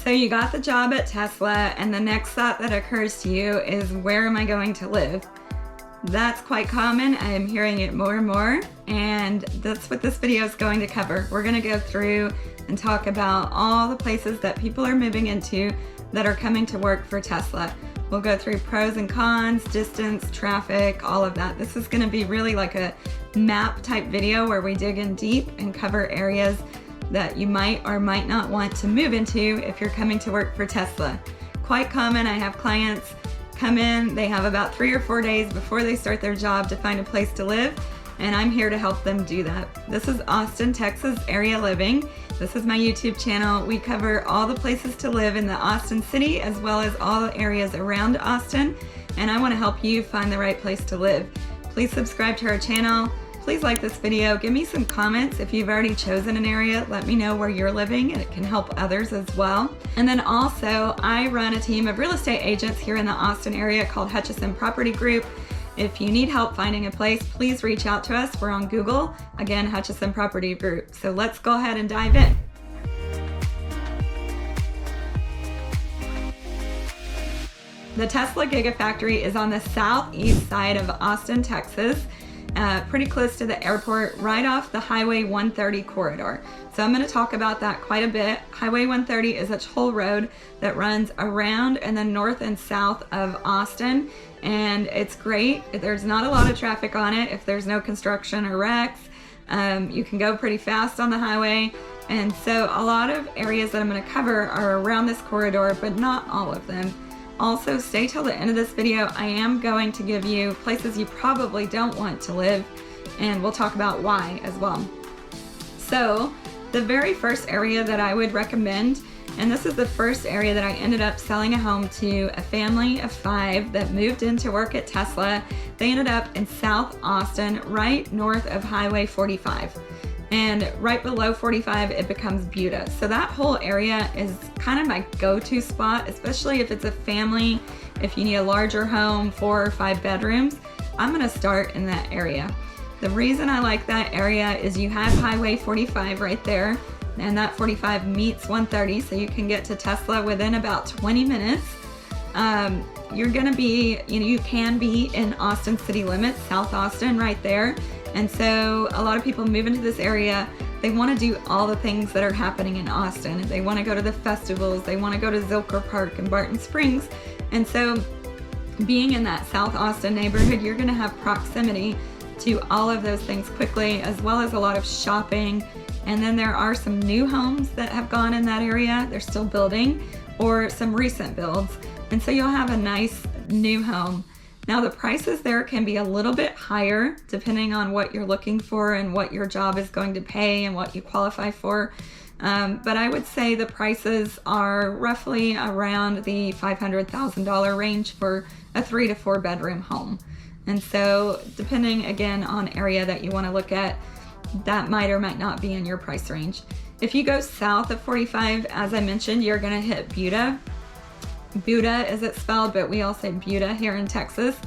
So you got the job at Tesla, and the next thought that occurs to you is, where am I going to live? That's quite common. I am hearing it more and more, and that's what this video is going to cover. We're going to go through and talk about all the places that people are moving into that are coming to work for Tesla. We'll go through pros and cons, distance, traffic, all of that. This is going to be really like a map type video where we dig in deep and cover areas that you might or might not want to move into if you're coming to work for Tesla. Quite common. I have clients come in, they have about 3 or 4 days before they start their job to find a place to live, and I'm here to help them do that. This is Austin, Texas area living. This is my YouTube channel. We cover all the places to live in the Austin city as well as all the areas around Austin, and I want to help you find the right place to live. Please subscribe to our channel. Please like this video. Give me some comments if you've already chosen an area. Let me know where you're living, and it can help others as well. And then also, I run a team of real estate agents here in the Austin area called Hutchison Property Group. If you need help finding a place, please reach out to us. We're on Google. Again, Hutchison Property Group. So let's go ahead and dive in. The Tesla Gigafactory is on the southeast side of Austin, Texas. Pretty close to the airport, right off the Highway 130 corridor. So I'm going to talk about that quite a bit. Highway 130 is a toll road that runs around and then north and south of Austin, and it's great. There's not a lot of traffic on it if there's no construction or wrecks. You can go pretty fast on the highway, and so a lot of areas that I'm going to cover are around this corridor, but not all of them. Also, stay till the end of this video. I am going to give you places you probably don't want to live, and we'll talk about why as well. So, the very first area that I would recommend, and this is the first area that I ended up selling a home to a family of 5 that moved in to work at Tesla. They ended up in South Austin, right north of Highway 45. And right below 45, it becomes Buda. So that whole area is kind of my go-to spot, especially if it's a family. If you need a larger home, 4 or 5 bedrooms, I'm gonna start in that area. The reason I like that area is you have Highway 45 right there, and that 45 meets 130, so you can get to Tesla within about 20 minutes. You're gonna be, you can be in Austin city limits, South Austin right there. And so a lot of people move into this area. They want to do all the things that are happening in Austin. They want to go to the festivals. They want to go to Zilker Park and Barton Springs. And so being in that South Austin neighborhood, you're going to have proximity to all of those things quickly, as well as a lot of shopping. And then there are some new homes that have gone in that area. They're still building, or some recent builds. And so you'll have a nice new home. Now the prices there can be a little bit higher depending on what you're looking for and what your job is going to pay and what you qualify for. But I would say the prices are roughly around the $500,000 range for a 3 to 4 bedroom home. And so depending again on area that you want to look at, that might or might not be in your price range. If you go south of 45, as I mentioned, you're going to hit Buda. Buda is it spelled, but we all say Buda here in Texas.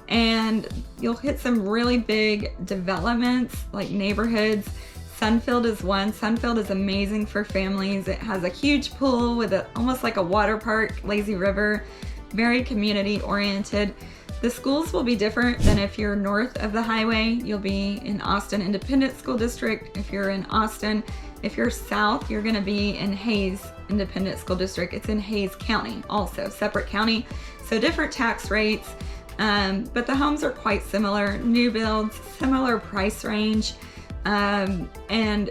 And you'll hit some really big developments like neighborhoods. Sunfield is one. Sunfield is amazing for families. It has a huge pool with almost like a water park, lazy river, very community oriented. The schools will be different than if you're north of the highway. You'll be in Austin Independent School District. If you're in Austin, if you're south, you're going to be in Hayes Independent School District. It's in Hayes County also, separate county. So different tax rates, but the homes are quite similar. New builds, similar price range. And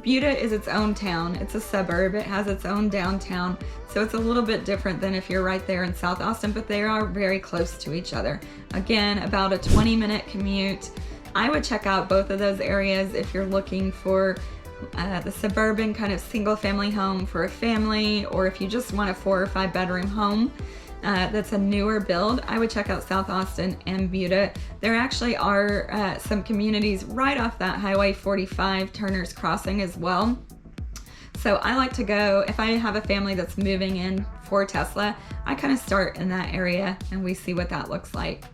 Buda is its own town. It's a suburb. It has its own downtown. So it's a little bit different than if you're right there in South Austin, but they are very close to each other. Again, about a 20-minute commute. I would check out both of those areas if you're looking for the suburban kind of single family home for a family, or if you just want a 4 or 5 bedroom home that's a newer build. I would check out South Austin and Buda. There actually are some communities right off that Highway 45, Turner's Crossing as well. So I like to go, if I have a family that's moving in for Tesla, I kind of start in that area and we see what that looks like.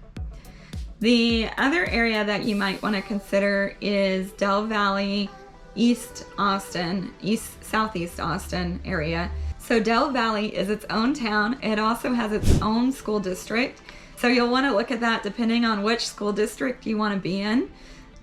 The other area that you might want to consider is Dell Valley, East Austin, southeast Austin area. So Dell Valley is its own town. It also has its own school district. So you'll want to look at that depending on which school district you want to be in.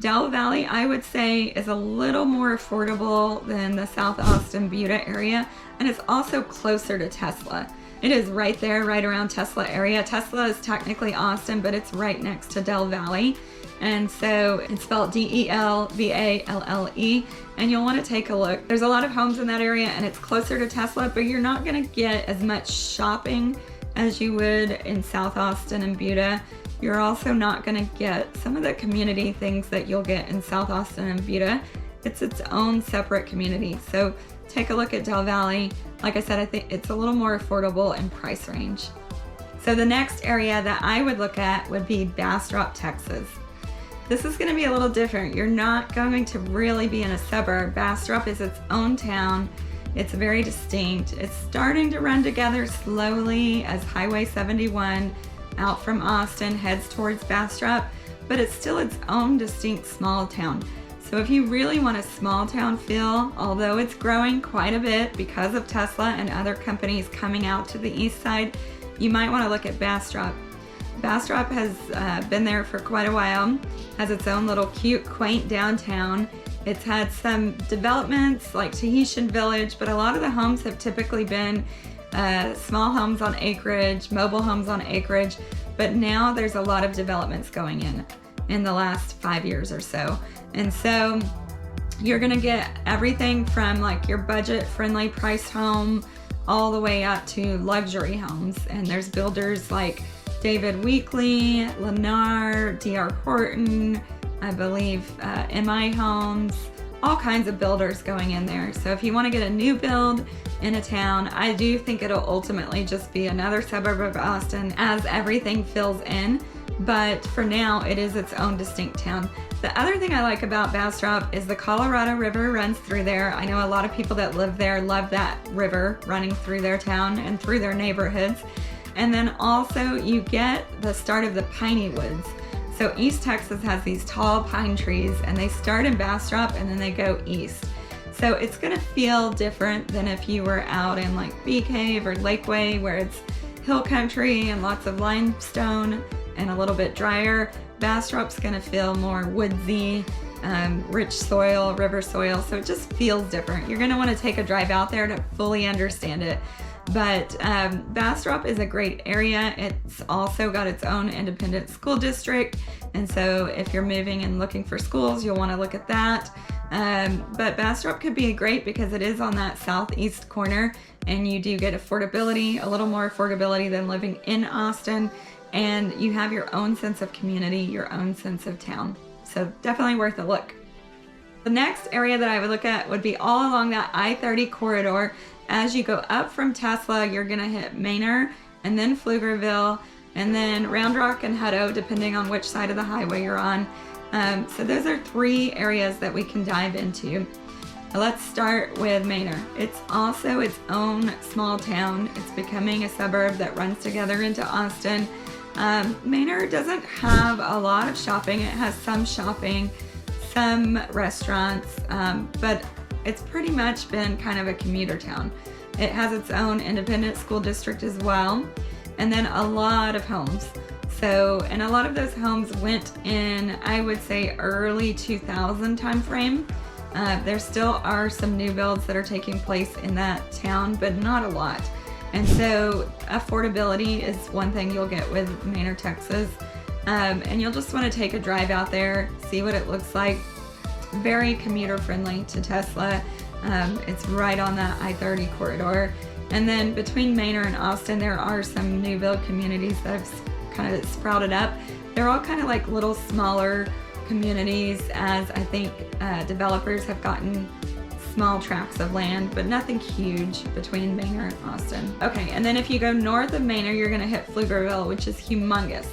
Dell Valley, I would say, is a little more affordable than the South Austin Buda area, and it's also closer to Tesla. It is right there, right around Tesla area. Tesla is technically Austin, but it's right next to Dell Valley. And so it's spelled Delvalle, and you'll want to take a look. There's a lot of homes in that area, and it's closer to Tesla, but you're not going to get as much shopping as you would in South Austin and Buda. You're also not going to get some of the community things that you'll get in South Austin and Buda. It's its own separate community. So take a look at Dell Valley. Like I said, I think it's a little more affordable in price range. So the next area that I would look at would be Bastrop, Texas. This is going to be a little different. You're not going to really be in a suburb. Bastrop is its own town. It's very distinct. It's starting to run together slowly as Highway 71 out from Austin heads towards Bastrop, but it's still its own distinct small town. So if you really want a small town feel, although it's growing quite a bit because of Tesla and other companies coming out to the east side, you might want to look at Bastrop. Bastrop has been there for quite a while, has its own little cute, quaint downtown. It's had some developments like Tahitian Village, but a lot of the homes have typically been small homes on acreage, mobile homes on acreage, but now there's a lot of developments going in the last 5 years or so. And so you're gonna get everything from like your budget-friendly price home all the way up to luxury homes. And there's builders like David Weekley, Leander, D.R. Horton, I believe MI Homes, all kinds of builders going in there. So if you want to get a new build in a town, I do think it'll ultimately just be another suburb of Austin as everything fills in. But for now, it is its own distinct town. The other thing I like about Bastrop is the Colorado River runs through there. I know a lot of people that live there love that river running through their town and through their neighborhoods. And then also you get the start of the piney woods. So East Texas has these tall pine trees, and they start in Bastrop and then they go east. So it's gonna feel different than if you were out in like Bee Cave or Lakeway, where it's hill country and lots of limestone and a little bit drier. Bastrop's gonna feel more woodsy, rich soil, river soil, so it just feels different. You're gonna wanna take a drive out there to fully understand it. But Bastrop is a great area. It's also got its own independent school district. And so if you're moving and looking for schools, you'll want to look at that. But Bastrop could be great because it is on that southeast corner, and you do get affordability, a little more affordability than living in Austin. And you have your own sense of community, your own sense of town. So definitely worth a look. The next area that I would look at would be all along that I-30 corridor. As you go up from Tesla, you're gonna hit Manor and then Flugerville and then Round Rock and Hutto, depending on which side of the highway you're on. So those are 3 areas that we can dive into. Let's start with Manor. It's also its own small town. It's becoming a suburb that runs together into Austin. Manor doesn't have a lot of shopping. It has some shopping, some restaurants, but it's pretty much been kind of a commuter town. It has its own independent school district as well, and then a lot of homes. So, and a lot of those homes went in, I would say, early 2000 time frame. There still are some new builds that are taking place in that town, but not a lot. And so affordability is one thing you'll get with Manor, Texas. And you'll just want to take a drive out there, see what it looks like. Very commuter friendly to Tesla. It's right on that I-30 corridor. And then between Manor and Austin, there are some new build communities that have kind of sprouted up. They're all kind of like little smaller communities, as I think developers have gotten small tracts of land, but nothing huge between Manor and Austin. Okay, and then if you go north of Manor, you're gonna hit Flugerville, which is humongous.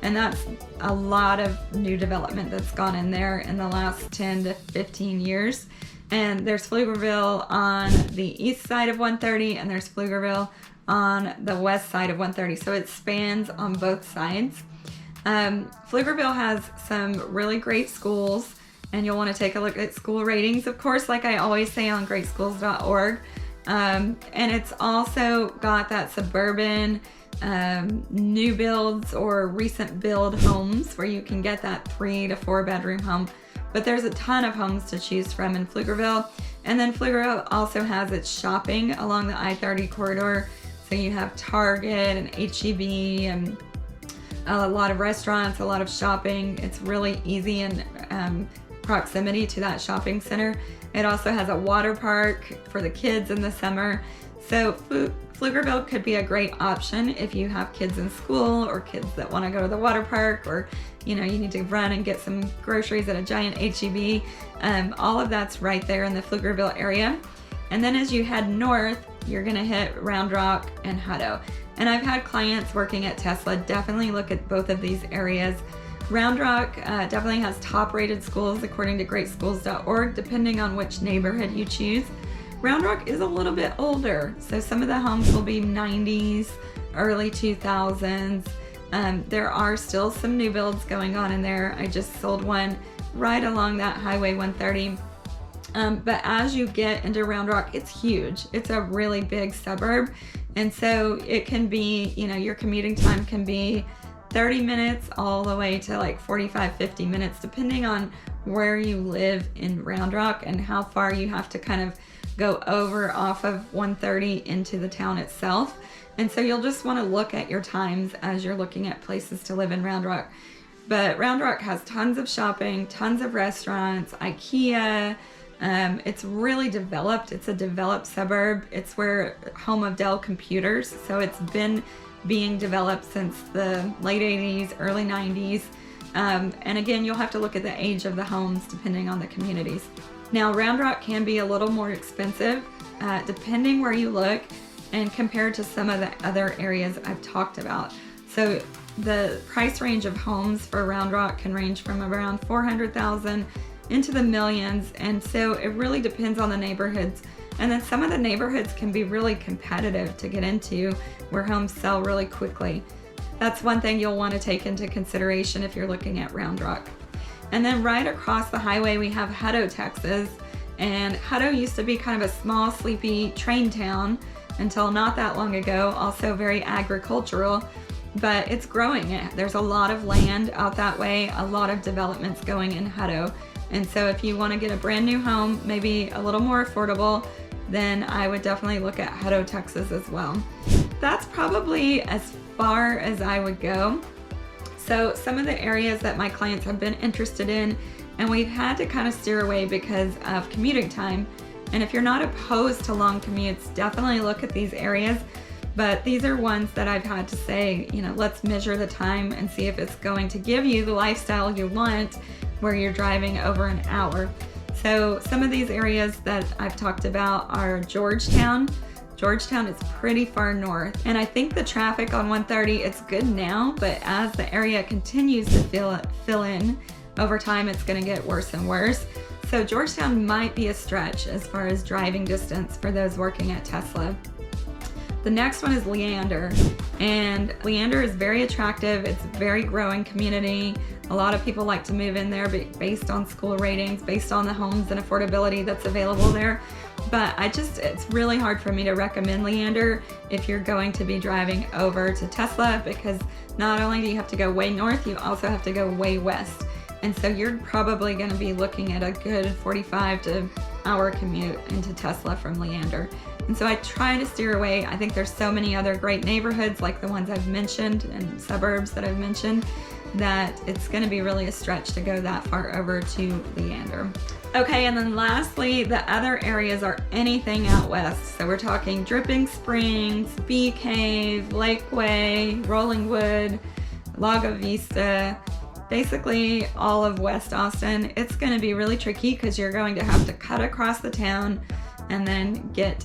And that's a lot of new development that's gone in there in the last 10 to 15 years. And there's Flugerville on the east side of 130, and there's Flugerville on the west side of 130. So it spans on both sides. Flugerville has some really great schools, and you'll want to take a look at school ratings. Of course, like I always say on greatschools.org, And it's also got that suburban new builds or recent build homes where you can get that 3 to 4 bedroom home. But there's a ton of homes to choose from in Flugerville. And then Flugerville also has its shopping along the I-30 corridor. So you have Target and H-E-B and a lot of restaurants, a lot of shopping. It's really easy in proximity to that shopping center. It also has a water park for the kids in the summer. So Flugerville could be a great option if you have kids in school or kids that want to go to the water park, or you need to run and get some groceries at a giant H-E-B. All of that's right there in the Flugerville area. And then as you head north, you're gonna hit Round Rock and Hutto. And I've had clients working at Tesla definitely look at both of these areas. Round Rock definitely has top rated schools according to greatschools.org, depending on which neighborhood you choose. Round Rock is a little bit older, so some of the homes will be 90s, early 2000s. There are still some new builds going on in there. I just sold one right along that Highway 130. But as you get into Round Rock, it's huge. It's a really big suburb. And so it can be, your commuting time can be 30 minutes all the way to like 45, 50 minutes, depending on where you live in Round Rock and how far you have to kind of go over off of 130 into the town itself. And so you'll just want to look at your times as you're looking at places to live in Round Rock. But Round Rock has tons of shopping, tons of restaurants, IKEA. It's really developed. It's a developed suburb. It's where home of Dell computers. So it's been being developed since the late 80s, early 90s. And again, you'll have to look at the age of the homes depending on the communities. Now, Round Rock can be a little more expensive depending where you look and compared to some of the other areas I've talked about. So the price range of homes for Round Rock can range from around $400,000 into the millions, and so it really depends on the neighborhoods. And then some of the neighborhoods can be really competitive to get into, where homes sell really quickly. That's one thing you'll want to take into consideration if you're looking at Round Rock. And then right across the highway we have Hutto, Texas. And Hutto used to be kind of a small, sleepy train town until not that long ago, also very agricultural, but it's growing. There's a lot of land out that way, a lot of developments going in Hutto. And so if you want to get a brand new home, maybe a little more affordable, then I would definitely look at Hutto, Texas as well. That's probably as far as I would go. So some of the areas that my clients have been interested in, and we've had to kind of steer away because of commuting time. And if you're not opposed to long commutes, definitely look at these areas. But these are ones that I've had to say, let's measure the time and see if it's going to give you the lifestyle you want where you're driving over an hour. So some of these areas that I've talked about are Georgetown. Georgetown is pretty far north, and I think the traffic on 130, it's good now, but as the area continues to fill in over time, it's going to get worse and worse. So Georgetown might be a stretch as far as driving distance for those working at Tesla. The next one is Leander, and Leander is very attractive. It's a very growing community. A lot of people like to move in there based on school ratings, based on the homes and affordability that's available there. But it's really hard for me to recommend Leander if you're going to be driving over to Tesla, because not only do you have to go way north, you also have to go way west. And so you're probably going to be looking at a good 45 to hour commute into Tesla from Leander. And so I try to steer away. I think there's so many other great neighborhoods like the ones I've mentioned and suburbs that I've mentioned that it's going to be really a stretch to go that far over to Leander. Okay, and then lastly, the other areas are anything out west. So we're talking Dripping Springs, Bee Cave, Lakeway, Rolling Wood, Lago Vista, basically all of West Austin. It's going to be really tricky because you're going to have to cut across the town and then get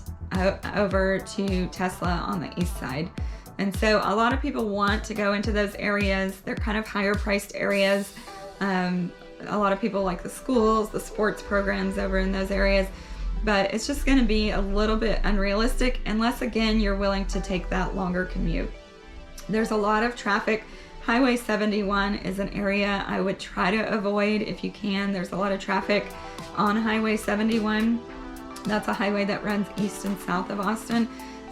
over to Tesla on the east side. And so a lot of people want to go into those areas. They're kind of higher priced areas. A lot of people like the schools, the sports programs over in those areas, but it's just going to be a little bit unrealistic unless, again, you're willing to take that longer commute. There's a lot of traffic. Highway 71 is an area I would try to avoid if you can. There's a lot of traffic on Highway 71. That's a highway that runs east and south of Austin.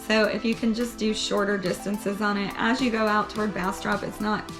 So if you can just do shorter distances on it, as you go out toward Bastrop, it's not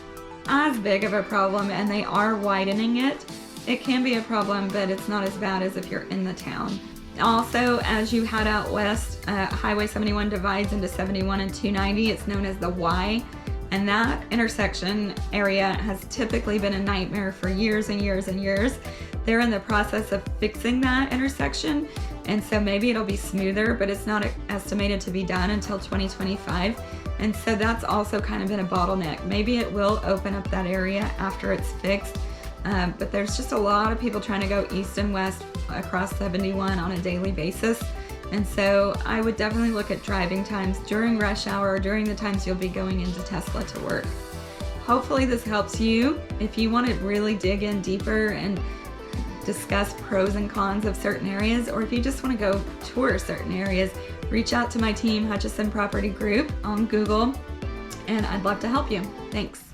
as big of a problem, and they are widening it. It can be a problem, but it's not as bad as if you're in the town. Also, as you head out west, Highway 71 divides into 71 and 290. It's known as the Y, and that intersection area has typically been a nightmare for years and years and years. They're in the process of fixing that intersection, and so maybe it'll be smoother, but it's not estimated to be done until 2025. And so that's also kind of been a bottleneck. Maybe it will open up that area after it's fixed, but there's just a lot of people trying to go east and west across 71 on a daily basis. And so I would definitely look at driving times during rush hour or during the times you'll be going into Tesla to work. Hopefully this helps you. If you want to really dig in deeper and discuss pros and cons of certain areas, or if you just want to go tour certain areas, reach out to my team, Hutchison Property Group, on Google, and I'd love to help you. Thanks.